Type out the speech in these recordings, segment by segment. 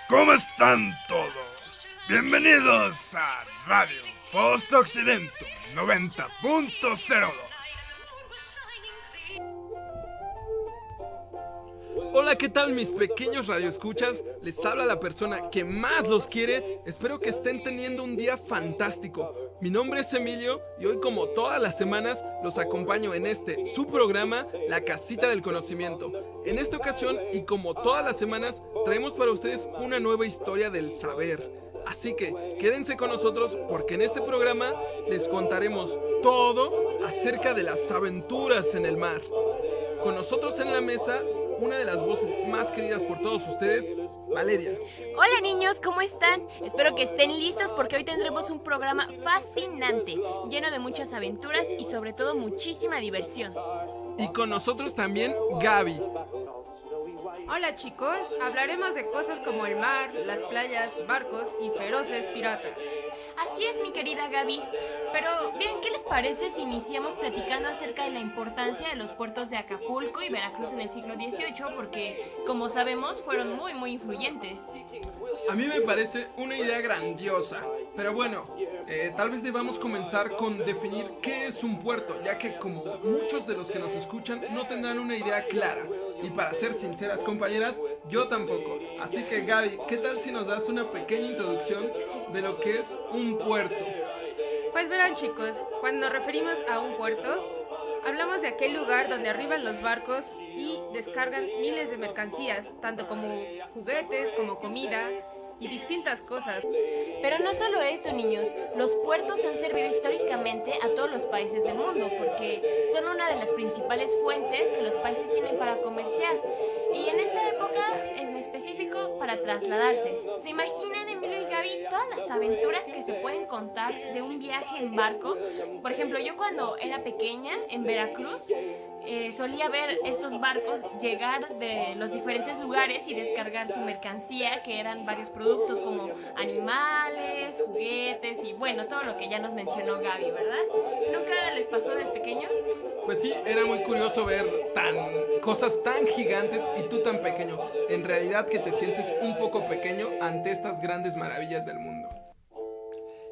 ¿Cómo están todos? Bienvenidos a Radio Post Occidentum 90.02. Hola, ¿qué tal mis pequeños radioescuchas? Les habla la persona que más los quiere. Espero que estén teniendo un día fantástico. Mi nombre es Emilio y hoy, como todas las semanas, los acompaño en su programa, La Casita del Conocimiento. En esta ocasión, y como todas las semanas, traemos para ustedes una nueva historia del saber. Así que quédense con nosotros porque en este programa les contaremos todo acerca de las aventuras en el mar. Con nosotros en la mesa, una de las voces más queridas por todos ustedes, Valeria. Hola niños, ¿cómo están? Espero que estén listos porque hoy tendremos un programa fascinante, lleno de muchas aventuras y sobre todo muchísima diversión. Y con nosotros también Gaby. Hola chicos, hablaremos de cosas como el mar, las playas, barcos y feroces piratas. Así es, mi querida Gaby. Pero bien, ¿qué les parece si iniciamos platicando acerca de la importancia de los puertos de Acapulco y Veracruz en el siglo XVIII? Porque, como sabemos, fueron muy influyentes. A mí me parece una idea grandiosa. Pero bueno, tal vez debamos comenzar con definir qué es un puerto, ya que como muchos de los que nos escuchan no tendrán una idea clara. Y para ser sinceras, compañeras, yo tampoco. Así que Gaby, ¿qué tal si nos das una pequeña introducción de lo que es un puerto? Pues verán chicos, cuando nos referimos a un puerto, hablamos de aquel lugar donde arriban los barcos y descargan miles de mercancías, tanto como juguetes, como comida y distintas cosas. Pero no solo eso, niños, los puertos han servido históricamente a todos los países del mundo porque son una de las principales fuentes que los países tienen para comerciar y en esta época en específico para trasladarse. ¿Se imaginan, Emilio y Gaby, todas las aventuras que se pueden contar de un viaje en barco? Por ejemplo, yo cuando era pequeña en Veracruz solía ver estos barcos llegar de los diferentes lugares y descargar su mercancía, que eran varios productos como animales, juguetes y bueno, todo lo que ya nos mencionó Gaby, ¿verdad? ¿Nunca les pasó de pequeños? Pues sí, era muy curioso ver cosas tan gigantes y tú tan pequeño. En realidad que te sientes un poco pequeño ante estas grandes maravillas del mundo.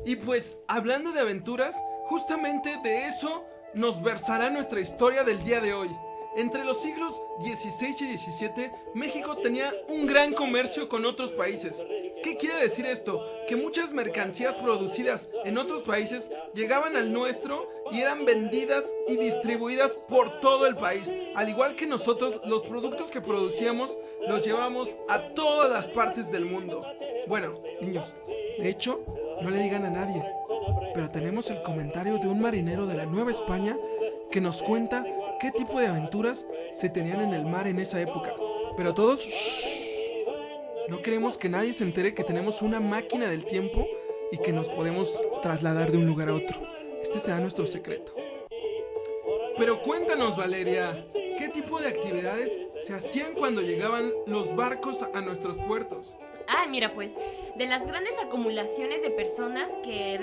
Y pues, hablando de aventuras, justamente de eso nos versará nuestra historia del día de hoy. Entre los siglos XVI y XVII, México tenía un gran comercio con otros países. ¿Qué quiere decir esto? Que muchas mercancías producidas en otros países llegaban al nuestro y eran vendidas y distribuidas por todo el país. Al igual que nosotros, los productos que producíamos los llevamos a todas las partes del mundo. Bueno, niños, de hecho, no le digan a nadie, pero tenemos el comentario de un marinero de la Nueva España que nos cuenta qué tipo de aventuras se tenían en el mar en esa época. Pero todos, no queremos que nadie se entere que tenemos una máquina del tiempo y que nos podemos trasladar de un lugar a otro. Este será nuestro secreto. Pero cuéntanos, Valeria, ¿qué tipo de actividades se hacían cuando llegaban los barcos a nuestros puertos? Mira, pues, de las grandes acumulaciones de personas que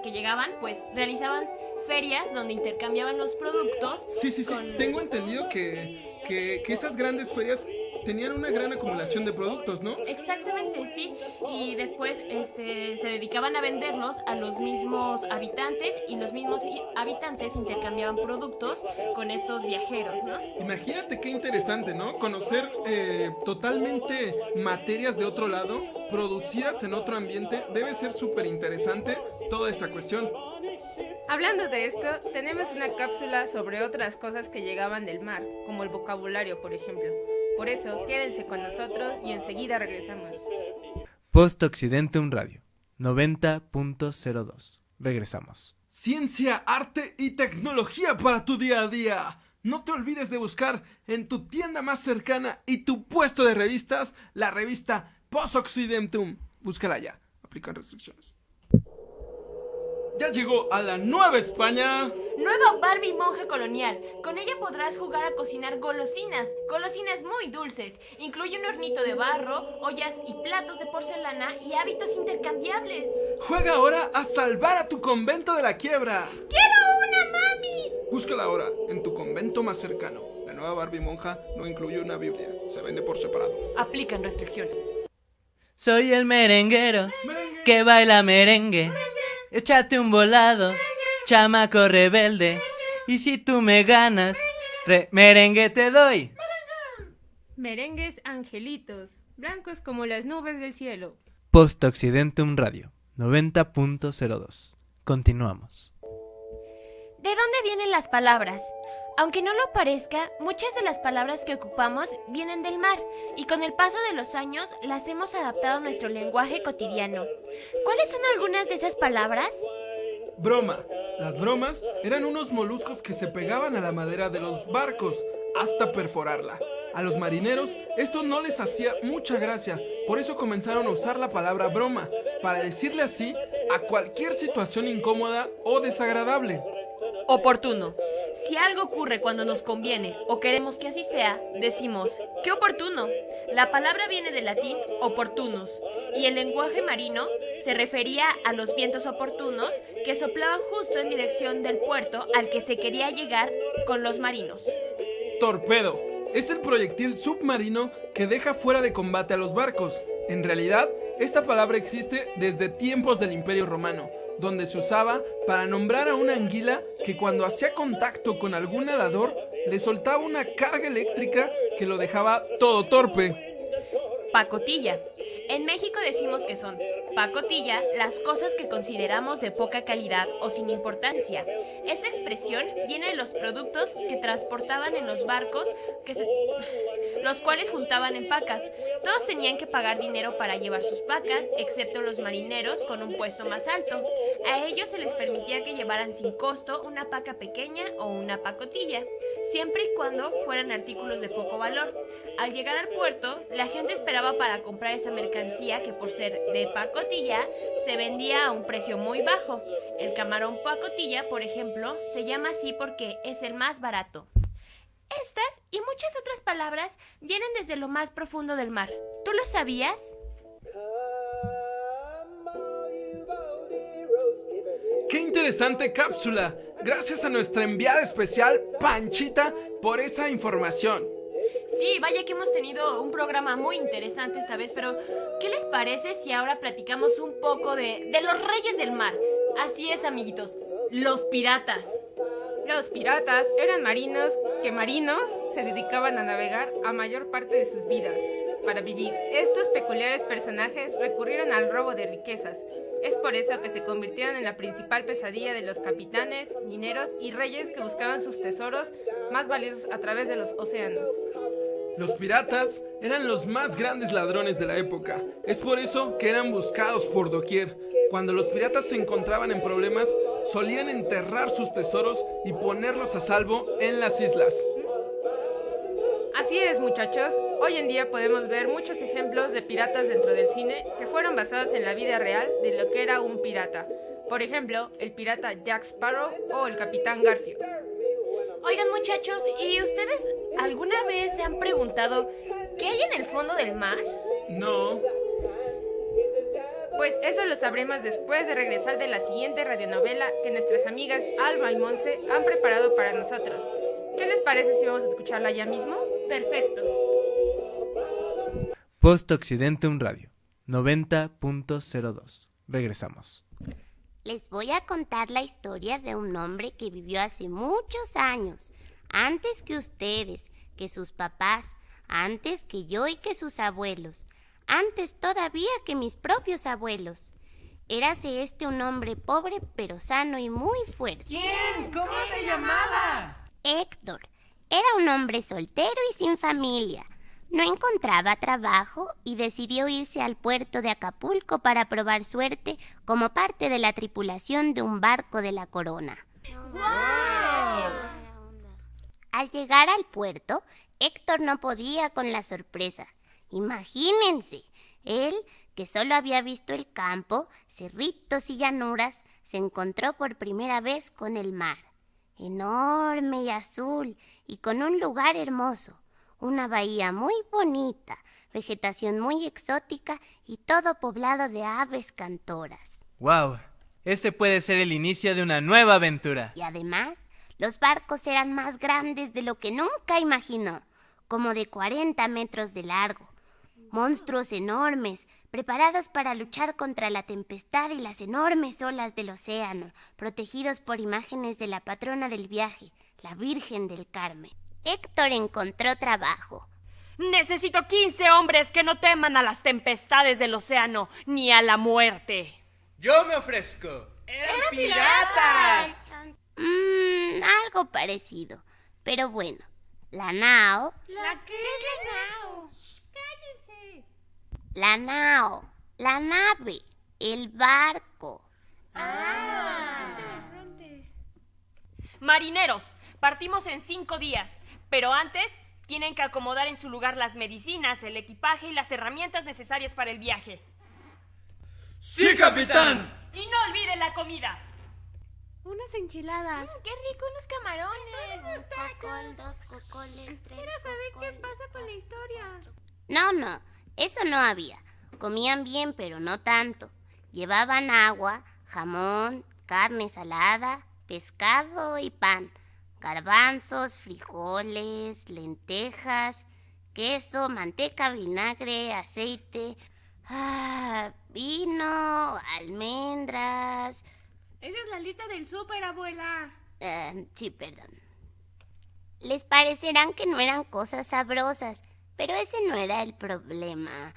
llegaban, pues, realizaban ferias donde intercambiaban los productos. Sí. Tengo entendido que esas grandes ferias tenían una gran acumulación de productos, ¿no? Exactamente, sí. Y después se dedicaban a venderlos a los mismos habitantes y los mismos habitantes intercambiaban productos con estos viajeros, ¿no? Imagínate qué interesante, ¿no? Conocer totalmente materias de otro lado, producidas en otro ambiente, debe ser súper interesante toda esta cuestión. Hablando de esto, tenemos una cápsula sobre otras cosas que llegaban del mar, como el vocabulario, por ejemplo. Por eso, quédense con nosotros y enseguida regresamos. Post Occidentum Radio 90.02. Regresamos. Ciencia, arte y tecnología para tu día a día. No te olvides de buscar en tu tienda más cercana y tu puesto de revistas la revista Post Occidentum. Búscala ya. Aplican restricciones. Ya llegó a la Nueva España. Nueva Barbie monja colonial. Con ella podrás jugar a cocinar golosinas muy dulces. Incluye un hornito de barro, ollas y platos de porcelana y hábitos intercambiables. Juega ahora a salvar a tu convento de la quiebra. ¡Quiero una, mami! Búscala ahora en tu convento más cercano. La nueva Barbie monja no incluye una Biblia. Se vende por separado. Aplican restricciones. Soy el merenguero que baila merengue. Échate un volado, chamaco rebelde. Y si tú me ganas, merengue te doy. Merengues angelitos, blancos como las nubes del cielo. Post Occidentum Radio 90.02. Continuamos. ¿De dónde vienen las palabras? Aunque no lo parezca, muchas de las palabras que ocupamos vienen del mar y con el paso de los años las hemos adaptado a nuestro lenguaje cotidiano. ¿Cuáles son algunas de esas palabras? Broma. Las bromas eran unos moluscos que se pegaban a la madera de los barcos hasta perforarla. A los marineros esto no les hacía mucha gracia, por eso comenzaron a usar la palabra broma, para decirle así a cualquier situación incómoda o desagradable. Oportuno. Si algo ocurre cuando nos conviene o queremos que así sea, decimos, ¡qué oportuno! La palabra viene del latín opportunus y el lenguaje marino se refería a los vientos oportunos que soplaban justo en dirección del puerto al que se quería llegar con los marinos. Torpedo. Es el proyectil submarino que deja fuera de combate a los barcos. En realidad, esta palabra existe desde tiempos del Imperio Romano, donde se usaba para nombrar a una anguila que cuando hacía contacto con algún nadador le soltaba una carga eléctrica que lo dejaba todo torpe. Pacotilla. En México decimos que son pacotilla las cosas que consideramos de poca calidad o sin importancia. Esta expresión viene de los productos que transportaban en los barcos, los cuales juntaban en pacas. Todos tenían que pagar dinero para llevar sus pacas, excepto los marineros con un puesto más alto. A ellos se les permitía que llevaran sin costo una paca pequeña o una pacotilla, siempre y cuando fueran artículos de poco valor. Al llegar al puerto, la gente esperaba para comprar esa mercancía que por ser de pacotilla se vendía a un precio muy bajo. El camarón pacotilla, por ejemplo, se llama así porque es el más barato. Estas y muchas otras palabras vienen desde lo más profundo del mar. ¿Tú lo sabías? ¡Qué interesante cápsula! Gracias a nuestra enviada especial, Panchita, por esa información. Sí, vaya que hemos tenido un programa muy interesante esta vez, pero ¿qué les parece si ahora platicamos un poco de los reyes del mar? Así es, amiguitos, los piratas. Los piratas eran marinos se dedicaban a navegar a mayor parte de sus vidas para vivir. Estos peculiares personajes recurrieron al robo de riquezas. Es por eso que se convirtieron en la principal pesadilla de los capitanes, mineros y reyes que buscaban sus tesoros más valiosos a través de los océanos. Los piratas eran los más grandes ladrones de la época. Es por eso que eran buscados por doquier. Cuando los piratas se encontraban en problemas, solían enterrar sus tesoros y ponerlos a salvo en las islas. Así es, muchachos. Hoy en día podemos ver muchos ejemplos de piratas dentro del cine que fueron basados en la vida real de lo que era un pirata. Por ejemplo, el pirata Jack Sparrow o el capitán Garfield. Oigan, muchachos, ¿y ustedes alguna vez se han preguntado qué hay en el fondo del mar? No. Pues eso lo sabremos después de regresar de la siguiente radionovela que nuestras amigas Alba y Monse han preparado para nosotros. ¿Qué les parece si vamos a escucharla ya mismo? Perfecto. Post Occidentum Radio 90.02. Regresamos. Les voy a contar la historia de un hombre que vivió hace muchos años, antes que ustedes, que sus papás, antes que yo y que sus abuelos, antes todavía que mis propios abuelos. Érase un hombre pobre pero sano y muy fuerte. ¿Quién? ¿Cómo se llamaba? Héctor. Era un hombre soltero y sin familia. No encontraba trabajo y decidió irse al puerto de Acapulco para probar suerte como parte de la tripulación de un barco de la corona. ¡Guau! Al llegar al puerto, Héctor no podía con la sorpresa. Imagínense, él, que solo había visto el campo, cerritos y llanuras, se encontró por primera vez con el mar. Enorme y azul, y con un lugar hermoso. Una bahía muy bonita, vegetación muy exótica y todo poblado de aves cantoras. ¡Wow! Este puede ser el inicio de una nueva aventura. Y además, los barcos eran más grandes de lo que nunca imaginó, como de 40 metros de largo. Monstruos enormes, preparados para luchar contra la tempestad y las enormes olas del océano, protegidos por imágenes de la patrona del viaje, la Virgen del Carmen. Héctor encontró trabajo. Necesito 15 hombres que no teman a las tempestades del océano ni a la muerte. Yo me ofrezco. ¡Eran piratas! Algo parecido. Pero bueno, la nao... ¿Qué es la nao? ¡Cállense! La nao, la nave, el barco. Interesante. Marineros, partimos en 5 días, pero antes tienen que acomodar en su lugar las medicinas, el equipaje y las herramientas necesarias para el viaje. ¡Sí, capitán! Y no olviden la comida. Unas enchiladas. ¡Qué rico unos camarones! Dos cocoles, 3 Quiero saber qué pasa con la historia. No, eso no había. Comían bien, pero no tanto. Llevaban agua, jamón, carne salada, pescado y pan. Garbanzos, frijoles, lentejas, queso, manteca, vinagre, aceite, vino, almendras. Esa es la lista del súper, abuela. Sí, perdón. Les parecerán que no eran cosas sabrosas, pero ese no era el problema.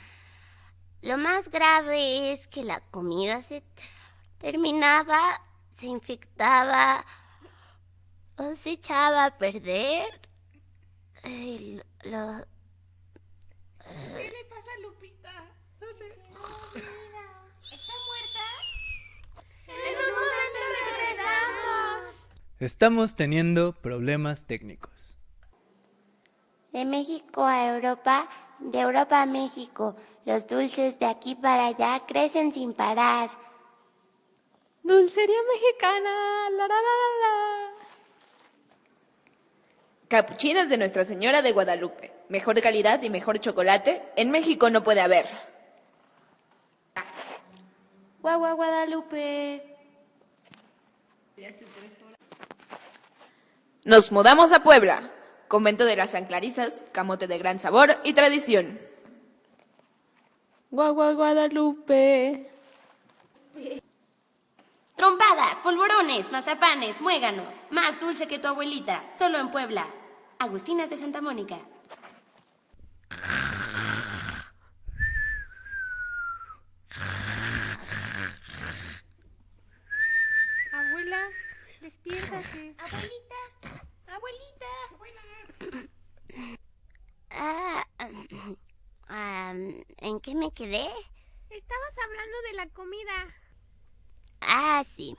Lo más grave es que la comida se terminaba, se infectaba o se echaba a perder. ¿Qué le pasa a Lupita? No sé. ¿Está muerta? ¡En un momento regresamos! Estamos teniendo problemas técnicos. De México a Europa, de Europa a México, los dulces de aquí para allá crecen sin parar. Dulcería mexicana, la la la la. Capuchinos de Nuestra Señora de Guadalupe. Mejor calidad y mejor chocolate en México no puede haber. Guagua Guadalupe. Nos mudamos a Puebla. Convento de las San Clarisas, camote de gran sabor y tradición. Guagua Guadalupe. Trompadas, polvorones, mazapanes, muéganos. Más dulce que tu abuelita, solo en Puebla. Agustinas de Santa Mónica. Abuela, despiértate. ¿En qué me quedé? Estabas hablando de la comida. Sí.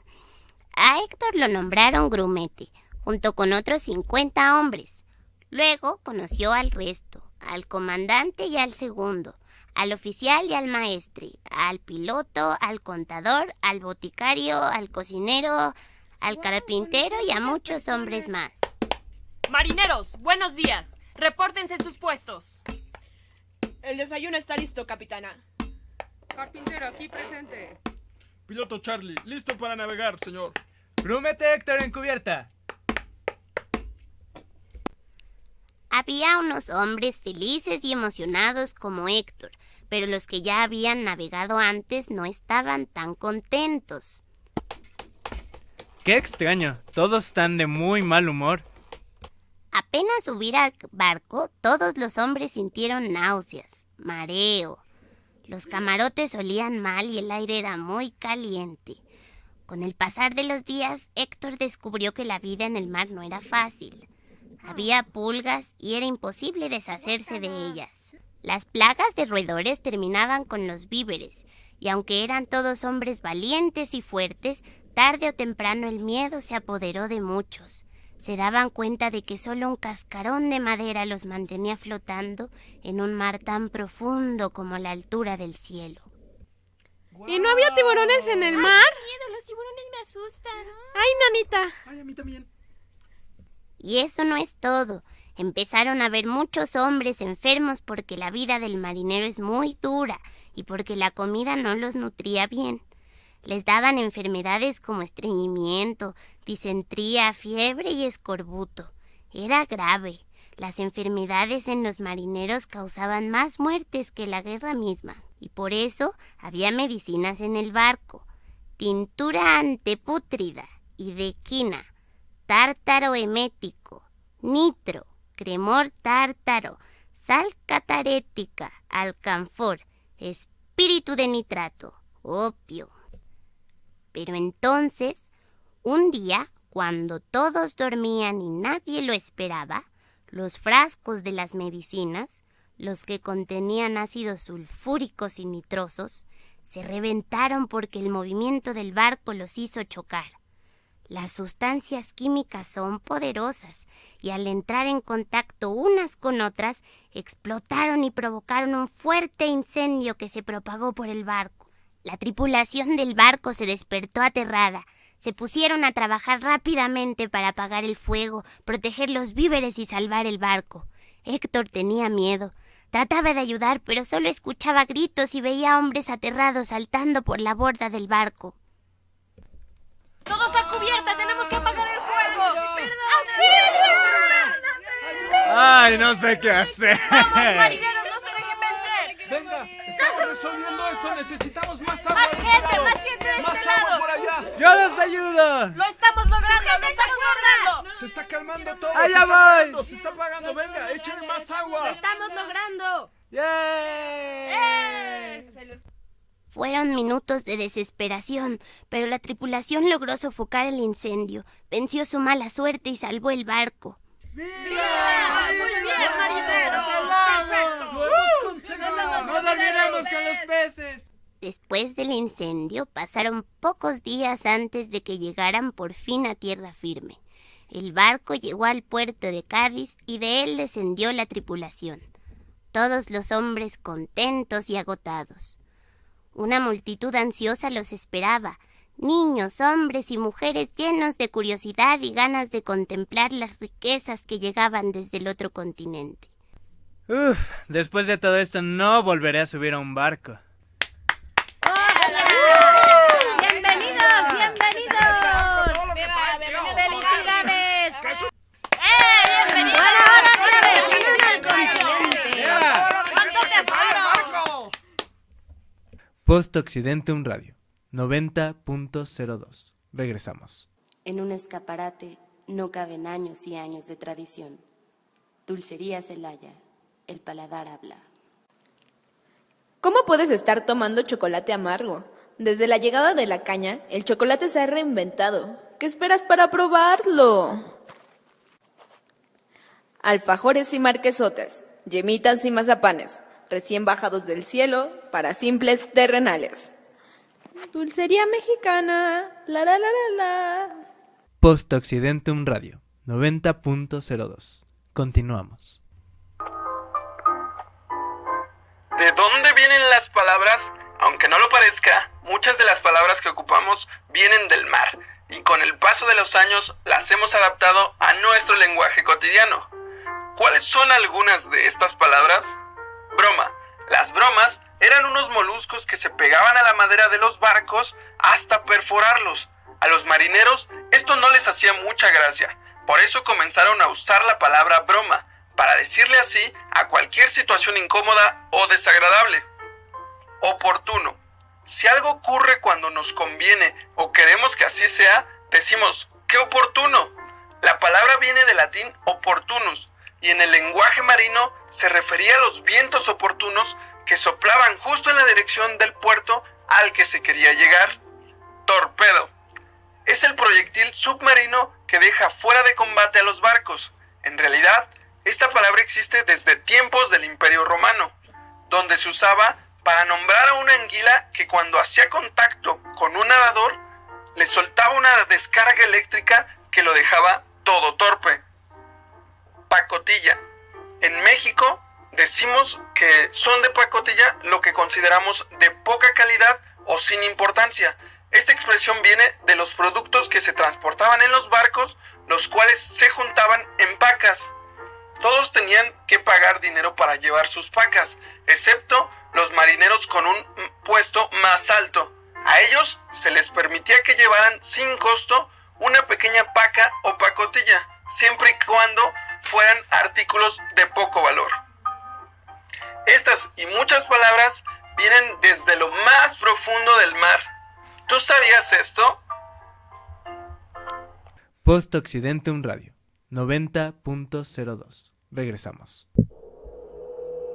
A Héctor lo nombraron grumete, junto con otros 50 hombres. Luego conoció al resto, al comandante y al segundo, al oficial y al maestre, al piloto, al contador, al boticario, al cocinero, al carpintero y a muchos hombres más. Marineros, buenos días. Repórtense en sus puestos. El desayuno está listo, capitana. Carpintero, aquí presente. Piloto Charlie, listo para navegar, señor. Grumete Héctor en cubierta. Había unos hombres felices y emocionados como Héctor, pero los que ya habían navegado antes no estaban tan contentos. Qué extraño, todos están de muy mal humor. Apenas subir al barco, todos los hombres sintieron náuseas, mareo. Los camarotes olían mal y el aire era muy caliente. Con el pasar de los días, Héctor descubrió que la vida en el mar no era fácil. Había pulgas y era imposible deshacerse de ellas. Las plagas de roedores terminaban con los víveres, y aunque eran todos hombres valientes y fuertes, tarde o temprano el miedo se apoderó de muchos. Se daban cuenta de que solo un cascarón de madera los mantenía flotando en un mar tan profundo como la altura del cielo. ¿Y no había tiburones en el mar? Miedo, los tiburones me asustan. ¡Ay, nanita! Ay, a mí también. Y eso no es todo. Empezaron a haber muchos hombres enfermos porque la vida del marinero es muy dura y porque la comida no los nutría bien. Les daban enfermedades como estreñimiento, disentría, fiebre y escorbuto. Era grave. Las enfermedades en los marineros causaban más muertes que la guerra misma. y por eso había medicinas en el barco: tintura antipútrida, idequina, tártaro emético, nitro, cremor tártaro, sal catarética, alcanfor, espíritu de nitrato, opio. Pero entonces, un día, cuando todos dormían y nadie lo esperaba, los frascos de las medicinas, los que contenían ácidos sulfúricos y nitrosos, se reventaron porque el movimiento del barco los hizo chocar. Las sustancias químicas son poderosas y al entrar en contacto unas con otras, explotaron y provocaron un fuerte incendio que se propagó por el barco. La tripulación del barco se despertó aterrada. Se pusieron a trabajar rápidamente para apagar el fuego, proteger los víveres y salvar el barco. Héctor tenía miedo. Trataba de ayudar, pero solo escuchaba gritos y veía hombres aterrados saltando por la borda del barco. ¡Todos a cubierta! ¡Tenemos que apagar el fuego! Ay, no sé qué hacer. ¡Vamos, marineros! ¡No se dejen vencer! Venga, estamos resolviendo esto. Necesitamos más agua. ¡Más gente de ¡Más este agua lado! por allá! ¡Yo los ayudo! ¡Lo estamos logrando! ¡Lo estamos logrando! Se está calmando todo. ¡Allá se está voy! apagando, se está apagando. Venga, échenle más agua. ¡Lo estamos logrando! Fueron minutos de desesperación, pero la tripulación logró sofocar el incendio, venció su mala suerte y salvó el barco. ¡Muy bien, marineros! ¡Perfecto! ¡Lo hemos conseguido! ¡No dormiremos con los peces! Después del incendio, pasaron pocos días antes de que llegaran por fin a tierra firme. El barco llegó al puerto de Cádiz y de él descendió la tripulación. Todos los hombres contentos y agotados. Una multitud ansiosa los esperaba. Niños, hombres y mujeres llenos de curiosidad y ganas de contemplar las riquezas que llegaban desde el otro continente. Después de todo esto no volveré a subir a un barco. ¡Bienvenidos! ¡Felicidades! ¡Bienvenidos! ¡Buena hora otra vez! ¡Vienen al continente! ¿Cuánto te falta? Post Occidentum Radio 90.02. Regresamos. En un escaparate no caben años y años de tradición. Dulcería Celaya, el paladar habla. ¿Cómo puedes estar tomando chocolate amargo? Desde la llegada de la caña, el chocolate se ha reinventado. ¿Qué esperas para probarlo? Alfajores y marquesotes, yemitas y mazapanes, recién bajados del cielo para simples terrenales. Dulcería mexicana, la la la la la. Post Occidentum Radio 90.02. Continuamos. ¿De dónde vienen las palabras? Aunque no lo parezca, muchas de las palabras que ocupamos vienen del mar, y con el paso de los años las hemos adaptado a nuestro lenguaje cotidiano. ¿Cuáles son algunas de estas palabras? Broma. Las bromas eran unos moluscos que se pegaban a la madera de los barcos hasta perforarlos. A los marineros esto no les hacía mucha gracia, por eso comenzaron a usar la palabra broma, para decirle así a cualquier situación incómoda o desagradable. Oportuno. Si algo ocurre cuando nos conviene o queremos que así sea, decimos, ¡qué oportuno! La palabra viene del latín opportunus, y en el lenguaje marino se refería a los vientos oportunos que soplaban justo en la dirección del puerto al que se quería llegar. Torpedo. Es el proyectil submarino que deja fuera de combate a los barcos. En realidad, esta palabra existe desde tiempos del Imperio Romano, donde se usaba para nombrar a una anguila que cuando hacía contacto con un nadador, le soltaba una descarga eléctrica que lo dejaba todo torpe. Pacotilla. En México decimos que son de pacotilla lo que consideramos de poca calidad o sin importancia. Esta expresión viene de los productos que se transportaban en los barcos, los cuales se juntaban en pacas. Todos tenían que pagar dinero para llevar sus pacas, excepto los marineros con un puesto más alto. A ellos se les permitía que llevaran sin costo una pequeña paca o pacotilla, siempre y cuando fueran artículos de poco valor. Estas y muchas palabras vienen desde lo más profundo del mar. ¿Tú sabías esto? Post Occidentum Radio 90.02. Regresamos.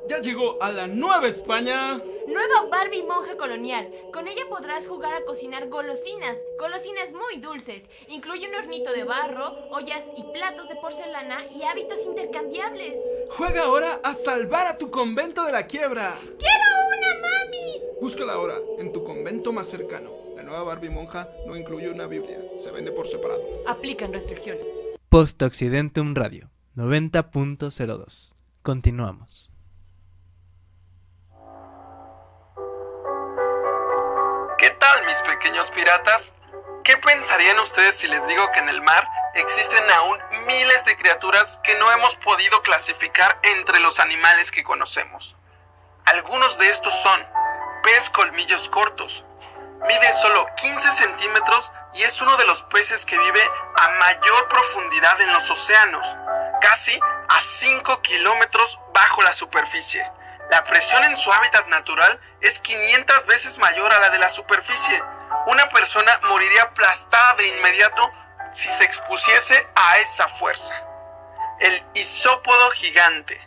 Ya llegó a la Nueva España. Nueva Barbie monja colonial. Con ella podrás jugar a cocinar golosinas. Golosinas muy dulces. Incluye un hornito de barro, ollas y platos de porcelana y hábitos intercambiables. Juega ahora a salvar a tu convento de la quiebra. ¡Quiero una, mami! Búscala ahora en tu convento más cercano. La nueva Barbie monja no incluye una Biblia. Se vende por separado. Aplican restricciones. Post Occidentum Radio 90.02. Continuamos. ¿Qué tal, mis pequeños piratas? ¿Qué pensarían ustedes si les digo que en el mar existen aún miles de criaturas que no hemos podido clasificar entre los animales que conocemos? Algunos de estos son pez colmillos cortos. Mide solo 15 centímetros y es uno de los peces que vive a mayor profundidad en los océanos, casi a 5 kilómetros bajo la superficie. La presión en su hábitat natural es 500 veces mayor a la de la superficie. Una persona moriría aplastada de inmediato si se expusiese a esa fuerza. El isópodo gigante,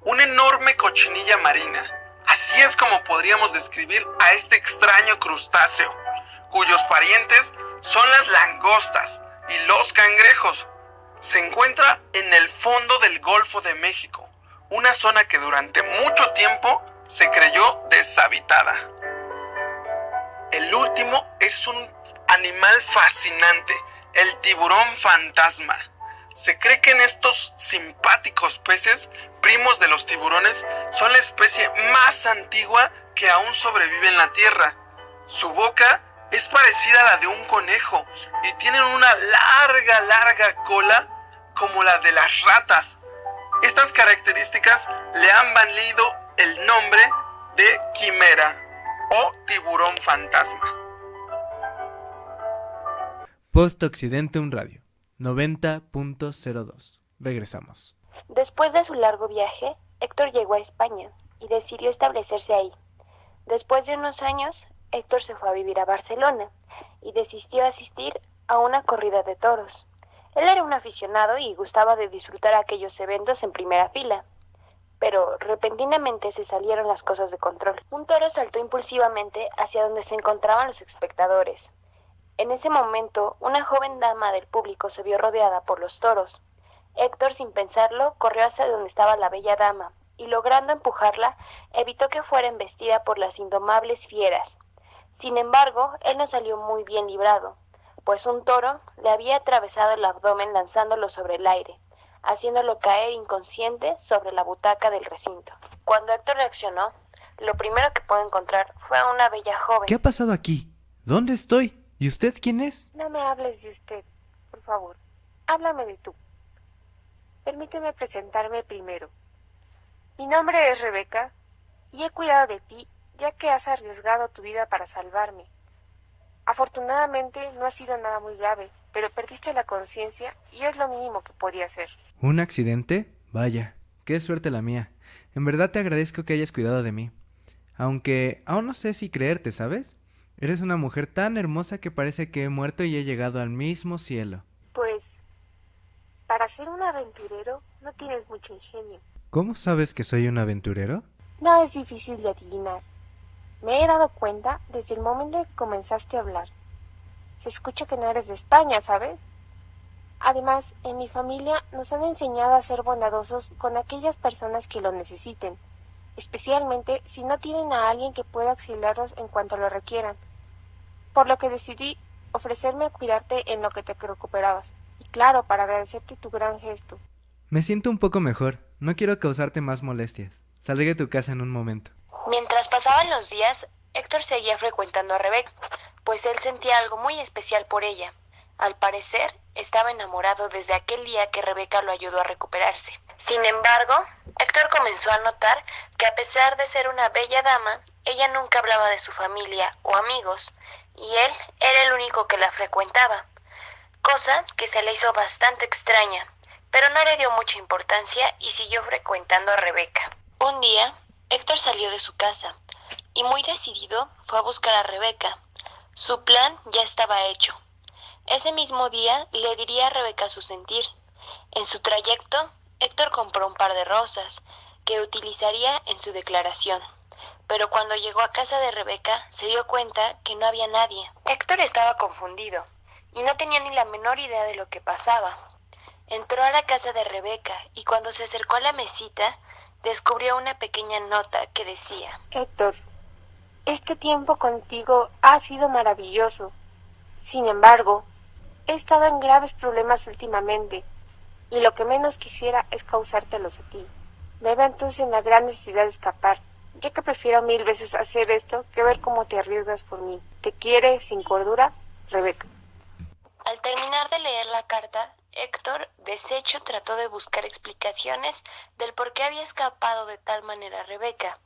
una enorme cochinilla marina. Así es como podríamos describir a este extraño crustáceo, cuyos parientes son las langostas y los cangrejos. Se encuentra en el fondo del Golfo de México, una zona que durante mucho tiempo se creyó deshabitada. El último es un animal fascinante, el tiburón fantasma. Se cree que en estos simpáticos peces, primos de los tiburones, son la especie más antigua que aún sobrevive en la Tierra. Su boca es parecida a la de un conejo y tienen una larga cola como la de las ratas. Estas características le han valido el nombre de quimera o tiburón fantasma. Post Occidentum Radio 90.02. Regresamos. Después de su largo viaje, Héctor llegó a España y decidió establecerse ahí. Después de unos años, Héctor se fue a vivir a Barcelona y desistió asistir a una corrida de toros. Él era un aficionado y gustaba de disfrutar aquellos eventos en primera fila. Pero repentinamente se salieron las cosas de control. Un toro saltó impulsivamente hacia donde se encontraban los espectadores. En ese momento, una joven dama del público se vio rodeada por los toros. Héctor, sin pensarlo, corrió hacia donde estaba la bella dama y, logrando empujarla, evitó que fuera embestida por las indomables fieras. Sin embargo, él no salió muy bien librado, pues un toro le había atravesado el abdomen lanzándolo sobre el aire, haciéndolo caer inconsciente sobre la butaca del recinto. Cuando Héctor reaccionó, lo primero que pudo encontrar fue a una bella joven. ¿Qué ha pasado aquí? ¿Dónde estoy? ¿Y usted quién es? No me hables de usted, por favor. Háblame de tú. Permíteme presentarme primero. Mi nombre es Rebeca y he cuidado de ti ya que has arriesgado tu vida para salvarme. Afortunadamente no ha sido nada muy grave, pero perdiste la conciencia y es lo mínimo que podía hacer. ¿Un accidente? Vaya, qué suerte la mía. En verdad te agradezco que hayas cuidado de mí. Aunque aún no sé si creerte, ¿sabes? Eres una mujer tan hermosa que parece que he muerto y he llegado al mismo cielo. Pues, para ser un aventurero no tienes mucho ingenio. ¿Cómo sabes que soy un aventurero? No es difícil de adivinar. Me he dado cuenta desde el momento en que comenzaste a hablar. Se escucha que no eres de España, ¿sabes? Además, en mi familia nos han enseñado a ser bondadosos con aquellas personas que lo necesiten, especialmente si no tienen a alguien que pueda auxiliarlos en cuanto lo requieran. Por lo que decidí ofrecerme a cuidarte en lo que te recuperabas. Y claro, para agradecerte tu gran gesto. Me siento un poco mejor. No quiero causarte más molestias. Saldré de tu casa en un momento. Mientras pasaban los días, Héctor seguía frecuentando a Rebeca, pues él sentía algo muy especial por ella. Al parecer, estaba enamorado desde aquel día que Rebeca lo ayudó a recuperarse. Sin embargo, Héctor comenzó a notar que a pesar de ser una bella dama, ella nunca hablaba de su familia o amigos, y él era el único que la frecuentaba, cosa que se le hizo bastante extraña, pero no le dio mucha importancia y siguió frecuentando a Rebeca. Un día, Héctor salió de su casa, y muy decidido fue a buscar a Rebeca. Su plan ya estaba hecho. Ese mismo día le diría a Rebeca su sentir. En su trayecto, Héctor compró un par de rosas que utilizaría en su declaración. Pero cuando llegó a casa de Rebeca, se dio cuenta que no había nadie. Héctor estaba confundido y no tenía ni la menor idea de lo que pasaba. Entró a la casa de Rebeca y cuando se acercó a la mesita, descubrió una pequeña nota que decía: Héctor, este tiempo contigo ha sido maravilloso. Sin embargo, he estado en graves problemas últimamente y lo que menos quisiera es causártelos a ti. Me veo entonces en la gran necesidad de escapar, ya que prefiero 1000 veces hacer esto que ver cómo te arriesgas por mí. Te quiere, sin cordura, Rebeca. Al terminar de leer la carta, Héctor, deshecho, trató de buscar explicaciones del por qué había escapado de tal manera a Rebeca.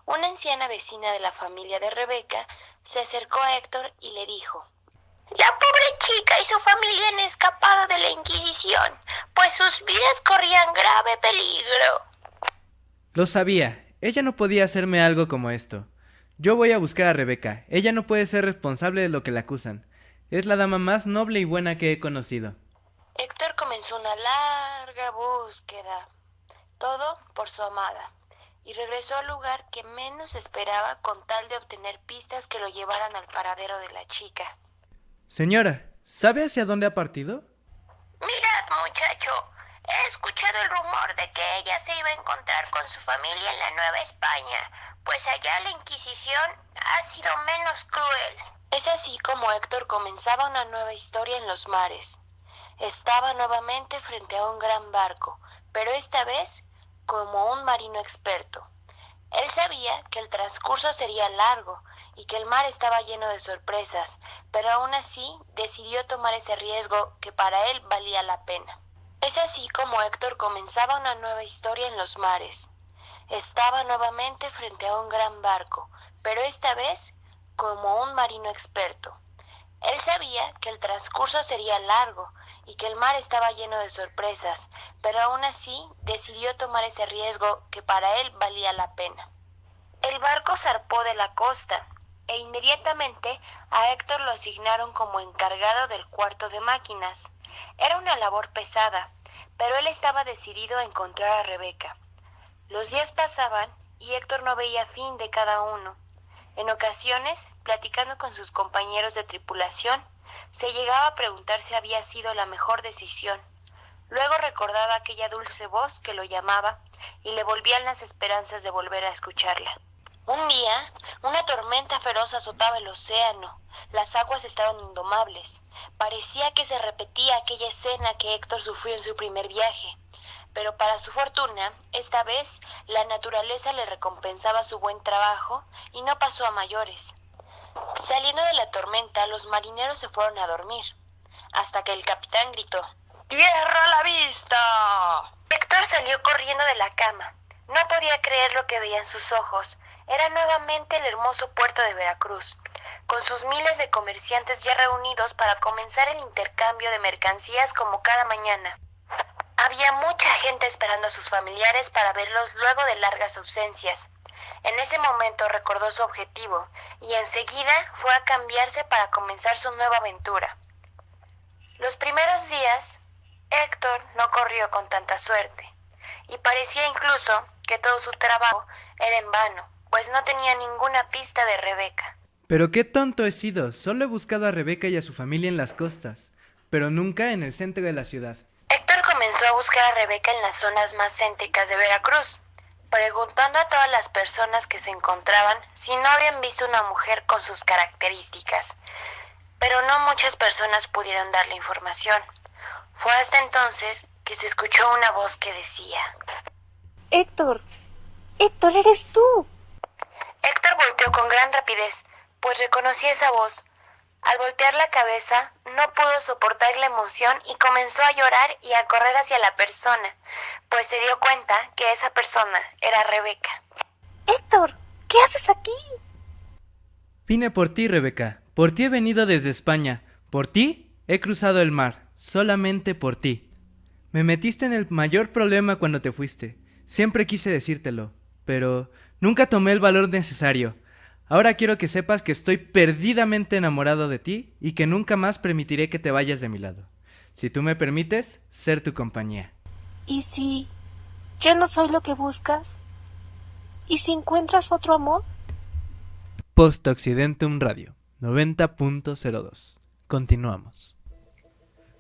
Una anciana vecina de la familia de Rebeca se acercó a Héctor y le dijo: La pobre chica y su familia han escapado de la Inquisición, pues sus vidas corrían grave peligro. Lo sabía. Ella no podía hacerme algo como esto. Yo voy a buscar a Rebeca. Ella no puede ser responsable de lo que la acusan. Es la dama más noble y buena que he conocido. Héctor comenzó una larga búsqueda, todo por su amada, y regresó al lugar que menos esperaba con tal de obtener pistas que lo llevaran al paradero de la chica. Señora, ¿sabe hacia dónde ha partido? Mirad, muchacho, he escuchado el rumor de que ella se iba a encontrar con su familia en la Nueva España, pues allá la Inquisición ha sido menos cruel. Es así como Héctor comenzaba una nueva historia en los mares. Estaba nuevamente frente a un gran barco, pero esta vez como un marino experto. Él sabía que el transcurso sería largo y que el mar estaba lleno de sorpresas, pero aún así decidió tomar ese riesgo que para él valía la pena. Es así como Héctor comenzaba una nueva historia en los mares. Estaba nuevamente frente a un gran barco, pero esta vez como un marino experto. Él sabía que el transcurso sería largo y que el mar estaba lleno de sorpresas, pero aún así decidió tomar ese riesgo que para él valía la pena. El barco zarpó de la costa e inmediatamente a Héctor lo asignaron como encargado del cuarto de máquinas. Era una labor pesada, pero él estaba decidido a encontrar a Rebeca. Los días pasaban y Héctor no veía fin de cada uno. En ocasiones, platicando con sus compañeros de tripulación, se llegaba a preguntar si había sido la mejor decisión. Luego recordaba aquella dulce voz que lo llamaba y le volvían las esperanzas de volver a escucharla. Un día, una tormenta feroz azotaba el océano. Las aguas estaban indomables. Parecía que se repetía aquella escena que Héctor sufrió en su primer viaje. Pero para su fortuna, esta vez la naturaleza le recompensaba su buen trabajo y no pasó a mayores. Saliendo de la tormenta, los marineros se fueron a dormir, hasta que el capitán gritó: ¡Tierra a la vista! Héctor salió corriendo de la cama. No podía creer lo que veía en sus ojos. Era nuevamente el hermoso puerto de Veracruz, con sus miles de comerciantes ya reunidos para comenzar el intercambio de mercancías como cada mañana. Había mucha gente esperando a sus familiares para verlos luego de largas ausencias. En ese momento recordó su objetivo y enseguida fue a cambiarse para comenzar su nueva aventura. Los primeros días, Héctor no corrió con tanta suerte y parecía incluso que todo su trabajo era en vano, pues no tenía ninguna pista de Rebeca. Pero qué tonto he sido, solo he buscado a Rebeca y a su familia en las costas, pero nunca en el centro de la ciudad. Héctor comenzó a buscar a Rebeca en las zonas más céntricas de Veracruz, preguntando a todas las personas que se encontraban si no habían visto una mujer con sus características, pero no muchas personas pudieron darle información. Fue hasta entonces que se escuchó una voz que decía: Héctor, Héctor, eres tú. Héctor volteó con gran rapidez, pues reconocía esa voz. Al voltear la cabeza, no pudo soportar la emoción y comenzó a llorar y a correr hacia la persona, pues se dio cuenta que esa persona era Rebeca. Héctor, ¿qué haces aquí? Vine por ti, Rebeca. Por ti he venido desde España. Por ti he cruzado el mar. Solamente por ti. Me metiste en el mayor problema cuando te fuiste. Siempre quise decírtelo, pero nunca tomé el valor necesario. Ahora quiero que sepas que estoy perdidamente enamorado de ti y que nunca más permitiré que te vayas de mi lado. Si tú me permites, ser tu compañía. ¿Y si yo no soy lo que buscas? ¿Y si encuentras otro amor? Post Occidentum Radio 90.02. Continuamos.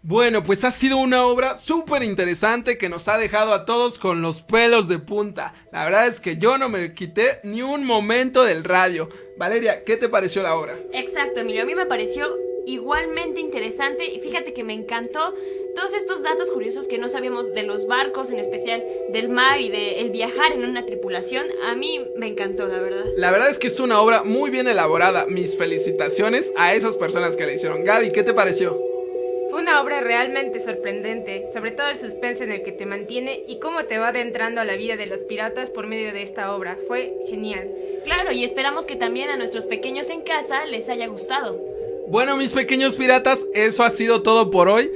Bueno, pues ha sido una obra súper interesante que nos ha dejado a todos con los pelos de punta. La verdad es que yo no me quité ni un momento del radio. Valeria, ¿qué te pareció la obra? Exacto, Emilio, a mí me pareció igualmente interesante y fíjate que me encantó todos estos datos curiosos que no sabíamos de los barcos, en especial del mar y de el viajar en una tripulación. A mí me encantó, la verdad. La verdad es que es una obra muy bien elaborada. Mis felicitaciones a esas personas que la hicieron. Gaby, ¿qué te pareció? Fue una obra realmente sorprendente, sobre todo el suspense en el que te mantiene y cómo te va adentrando a la vida de los piratas por medio de esta obra. Fue genial. Claro, y esperamos que también a nuestros pequeños en casa les haya gustado. Bueno, mis pequeños piratas, eso ha sido todo por hoy.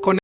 Con